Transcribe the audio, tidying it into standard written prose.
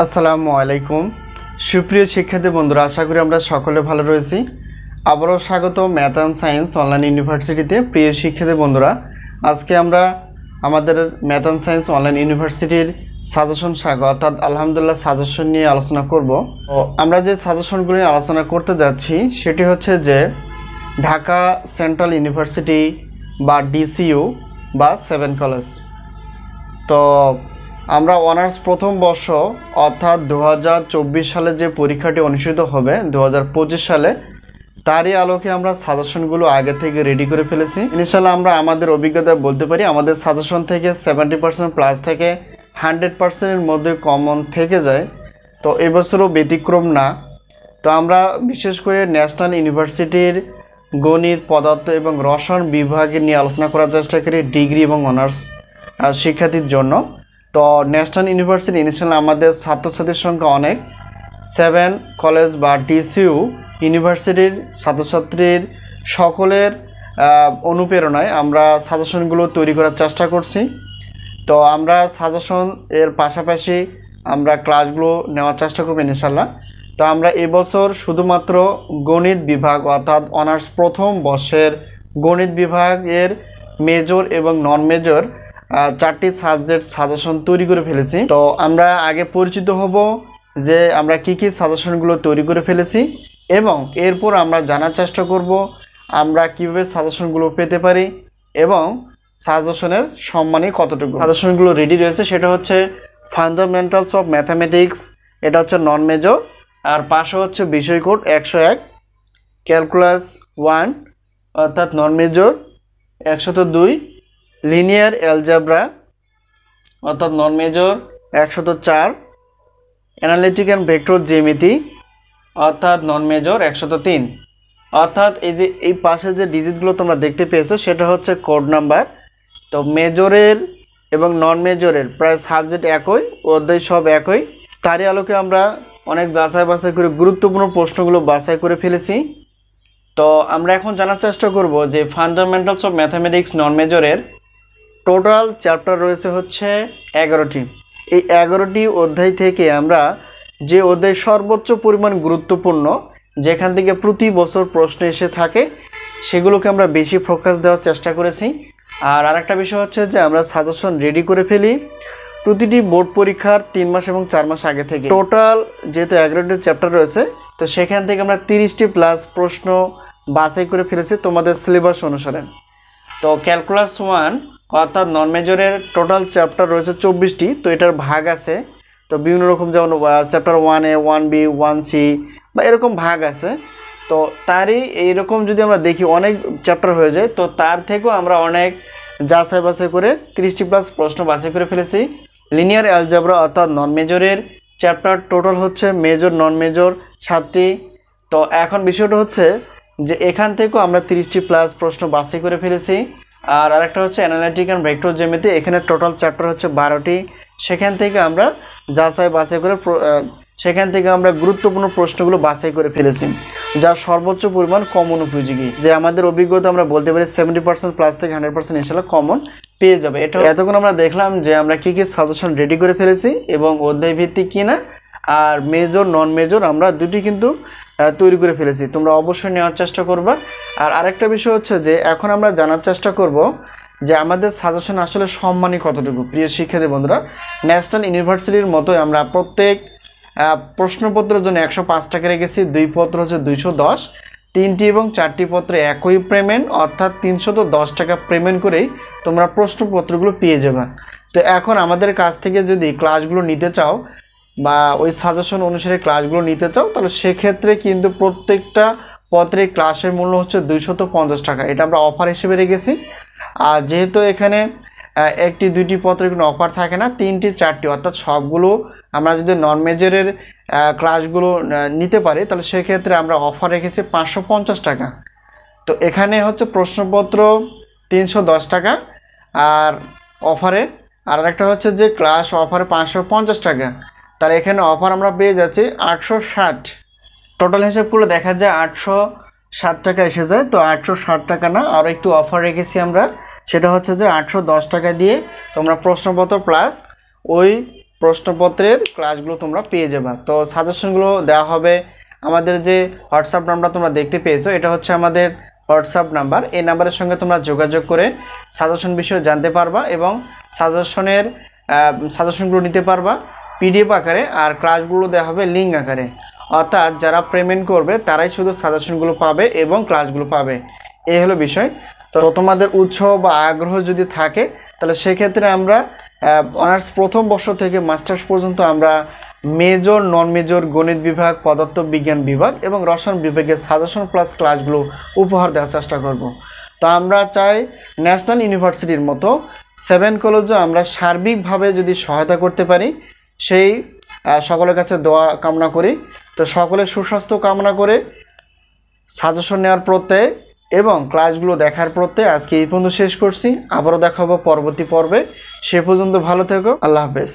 আসসালামু আলাইকুম সুপ্রিয় শিক্ষার্থী বন্ধুরা, আশা করি আমরা সকলে ভালো রয়েছি। আবারও স্বাগত ম্যাথ অ্যান্ড সায়েন্স অনলাইন ইউনিভার্সিটিতে। প্রিয় শিক্ষার্থী বন্ধুরা, আজকে আমরা আমাদের ম্যাথ অ্যান্ড সায়েন্স অনলাইন ইউনিভার্সিটির সাজেশন শাখা অর্থাৎ আলহামদুলিল্লাহ সাজেশন নিয়ে আলোচনা করব। তো আমরা যে সাজেশনগুলো নিয়ে আলোচনা করতে যাচ্ছি সেটি হচ্ছে যে ঢাকা সেন্ট্রাল ইউনিভার্সিটি বা ডিসিইউ বা 7 কলেজ। তো আমরা অনার্স প্রথম বর্ষ অর্থাৎ 2024 সালে যে পরীক্ষাটি অনুষ্ঠিত হবে 2025 সালে, তারই আলোকে আমরা সাজেশনগুলো আগে থেকে রেডি করে ফেলেছি। ইনশাআল্লাহ আমরা আমাদের অভিজ্ঞতা বলতে পারি আমাদের সাজেশন থেকে 70% প্লাস থেকে 100%-এর মধ্যে কমন থেকে যায়। তো এবছরও ব্যতিক্রম না। তো আমরা বিশেষ করে ন্যাশনাল ইউনিভার্সিটির গণিত, পদার্থ এবং রসায়ন বিভাগে নিয়ে আলোচনা করার চেষ্টা করি ডিগ্রি এবং অনার্স শিক্ষার্থীর জন্য। তো ন্যাশনাল ইউনিভার্সিটি ইনশাআল্লাহ আমাদের ছাত্রছাত্রীর সংখ্যা অনেক। 7 কলেজ বা ডিসিইউ ইউনিভার্সিটির ছাত্রছাত্রীর সকলের অনুপ্রেরণায় আমরা সাজেশনগুলো তৈরি করার চেষ্টা করছি। তো আমরা সাজেশন এর পাশাপাশি আমরা ক্লাসগুলো নেওয়ার চেষ্টা করব ইনশাআল্লাহ। তো আমরা এবছর শুধুমাত্র গণিত বিভাগ অর্থাৎ অনার্স প্রথম বর্ষের গণিত বিভাগের মেজর এবং নন মেজর 4টি সাবজেক্ট সাজেশন তৈরি করে ফেলেছি। তো আমরা আগে পরিচিত হব যে আমরা কি কি সাজেশনগুলো তৈরি করে ফেলেছি এবং এরপর আমরা জানার চেষ্টা করব আমরা কিভাবে সাজেশনগুলো পেতে পারি এবং সাজেশনের সম্মানী কতটুকু। সাজেশনগুলো রেডি রয়েছে, সেটা হচ্ছে ফান্ডামেন্টালস অফ ম্যাথামেটিক্স, এটা হচ্ছে নন মেজর, আর পাশে হচ্ছে বিষয় কোড 101, ক্যালকুলাস 1 অর্থাৎ নন মেজর 102, লিনিয়ার অ্যালজেব্রা অর্থাৎ নন মেজর 104, অ্যানালিটিক অ্যান্ড ভেক্টর জ্যামিতি অর্থাৎ নন মেজর 103। অর্থাৎ এই যে এই পাশে যে ডিজিটগুলো তোমরা দেখতে পেয়েছো সেটা হচ্ছে কোড নাম্বার। তো মেজরের এবং নন মেজরের প্রায় সাবজেক্ট একই, অধ্যায় সব একই। তারই আলোকে আমরা অনেক যাচাই বাছাই করে গুরুত্বপূর্ণ প্রশ্নগুলো বাছাই করে ফেলেছি। তো আমরা এখন জানার চেষ্টা করব যে ফান্ডামেন্টালস অফ ম্যাথামেটিক্স নন মেজরের টোটাল চ্যাপ্টার রয়েছে হচ্ছে 11টি। এই 11টি অধ্যায় থেকে আমরা যে অধ্যায় সর্বোচ্চ পরিমাণ গুরুত্বপূর্ণ, যেখান থেকে প্রতি বছর প্রশ্ন এসে থাকে, সেগুলোকে আমরা বেশি ফোকাস দেওয়ার চেষ্টা করেছি। আর আরেকটা বিষয় হচ্ছে যে আমরা সাজেশন রেডি করে ফেলি প্রতিটি বোর্ড পরীক্ষার 3 মাস এবং 4 মাস আগে থেকে। টোটাল যেহেতু 11টি চ্যাপ্টার রয়েছে, তো সেখান থেকে আমরা 30টি প্লাস প্রশ্ন বাছাই করে ফেলেছি তোমাদের সিলেবাস অনুসারে। তো ক্যালকুলাস 1 অর্থাৎ নন মেজরের টোটাল চ্যাপ্টার রয়েছে 24টি। তো এটার ভাগ আছে, তো বিভিন্ন রকম, যেমন চ্যাপ্টার 1A, 1B, 1C বা এরকম ভাগ আছে। তো তারই এইরকম যদি আমরা দেখি অনেক চ্যাপ্টার হয়ে যায়, তো তার থেকেও আমরা অনেক যাচাই বাছাই করে 30টি প্লাস প্রশ্ন বাছাই করে ফেলেছি। লিনিয়ার অ্যালজেব্রা অর্থাৎ নন মেজরের চ্যাপ্টার টোটাল হচ্ছে মেজর নন মেজর 7টি। তো এখন বিষয়টা হচ্ছে যে এখান থেকেও আমরা 30টি প্লাস প্রশ্ন বাছাই করে ফেলেছি। আর আরেকটা হচ্ছে অ্যানালিটিক অ্যান্ড ভেক্টর জ্যামিতি, এখানে টোটাল চ্যাপ্টার হচ্ছে 12টি। সেখান থেকে আমরা যাচাই বাছাই করে সেখান থেকে আমরা গুরুত্বপূর্ণ প্রশ্নগুলো বাছাই করে ফেলেছি, যা সর্বোচ্চ পরিমাণ কমন উপযোগী। যে আমাদের অভিজ্ঞতা আমরা বলতে পারি 70% প্লাস থেকে 100% ইনশাআল্লাহ কমন পেয়ে যাবে। এটা এতক্ষণ আমরা দেখলাম যে আমরা কি কি সাজেশন রেডি করে ফেলেছি এবং অধ্যায় ভিত্তিক কিনা, আর মেজর নন মেজর আমরা দুটি কিন্তু তৈরি করে ফেলেছি। তোমরা অবশ্যই নেওয়ার চেষ্টা করবা। আর আরেকটা বিষয় হচ্ছে যে এখন আমরা জানার চেষ্টা করব যে আমাদের সাজেশন আসলে সম্মানী কতটুকু। প্রিয় শিক্ষার্থী বন্ধুরা, ন্যাশনাল ইউনিভার্সিটির মতোই আমরা প্রত্যেক প্রশ্নপত্রের জন্য 105 টাকা রেখেছি, 2 পত্র হচ্ছে 210, 3টি এবং 4টি পত্রে একই পেমেন্ট অর্থাৎ 310 টাকা পেমেন্ট করেই তোমরা প্রশ্নপত্রগুলো পেয়ে যাবে। তো এখন আমাদের কাছ থেকে যদি ক্লাসগুলো নিতে চাও বা ওই সাজেশন অনুসারে ক্লাসগুলো নিতে চাও, তাহলে সেক্ষেত্রে কিন্তু প্রত্যেকটা পত্রে ক্লাসের মূল্য হচ্ছে 250 টাকা। এটা আমরা অফার হিসেবে রেখেছি। আর যেহেতু এখানে 1টি 2টি পত্রের কোনো অফার থাকে না, 3টি 4টি অর্থাৎ সবগুলো আমরা যদি নন মেজরের ক্লাসগুলো নিতে পারি, তাহলে সেক্ষেত্রে আমরা অফার রেখেছি 550 টাকা। তো এখানে হচ্ছে প্রশ্নপত্র 310 টাকা আর অফারে, আর একটা হচ্ছে যে ক্লাস অফারে 550 টাকা। তাহলে এখানে অফার আমরা পেয়ে যাচ্ছি 860। টোটাল হিসাব করলে দেখা যায় 860 টাকা এসে যায়। তো 860 টাকা না, আরও একটু অফার রেখেছি আমরা, সেটা হচ্ছে যে 810 টাকা দিয়ে তোমরা প্রশ্নপত্র প্লাস ওই প্রশ্নপত্রের ক্লাসগুলো তোমরা পেয়ে যাবে। তো সাজেশনগুলো দেওয়া হবে আমাদের যে হোয়াটসঅ্যাপ নাম্বার তোমরা দেখতে পেয়েছো, এটা হচ্ছে আমাদের হোয়াটসঅ্যাপ নাম্বার। এই নাম্বারের সঙ্গে তোমরা যোগাযোগ করে সাজেশন বিষয়ে জানতে পারবা এবং সাজেশনগুলো নিতে পারবা পিডিএফ আকারে, আর ক্লাসগুলো দেওয়া হবে লিঙ্ক আকারে। অর্থাৎ যারা পেমেন্ট করবে তারাই শুধু সাজেশনগুলো পাবে এবং ক্লাসগুলো পাবে, এই হলো বিষয়। তো তোমাদের উৎসাহ বা আগ্রহ যদি থাকে তাহলে সেক্ষেত্রে আমরা অনার্স প্রথম বর্ষ থেকে মাস্টার্স পর্যন্ত আমরা মেজর, নন মেজর, গণিত বিভাগ, পদার্থ বিজ্ঞান বিভাগ এবং রসায়ন বিভাগের সাজেশন প্লাস ক্লাসগুলো উপহার দেওয়ার চেষ্টা করব। তো আমরা চাই ন্যাশনাল ইউনিভার্সিটির মতো 7 কলেজও আমরা সার্বিকভাবে যদি সহায়তা করতে পারি, সেই সকলের কাছে দোয়া কামনা করি। তো সকলের সুস্বাস্থ্য কামনা করে সাজেশন নেওয়ার প্রত্যয়ে এবং ক্লাসগুলো দেখার প্রত্যয়ে আজকে এই পর্যন্ত শেষ করছি। আবারও দেখা হবে পরবর্তী পর্বে। সে পর্যন্ত ভালো থেকো। আল্লাহ হাফেজ।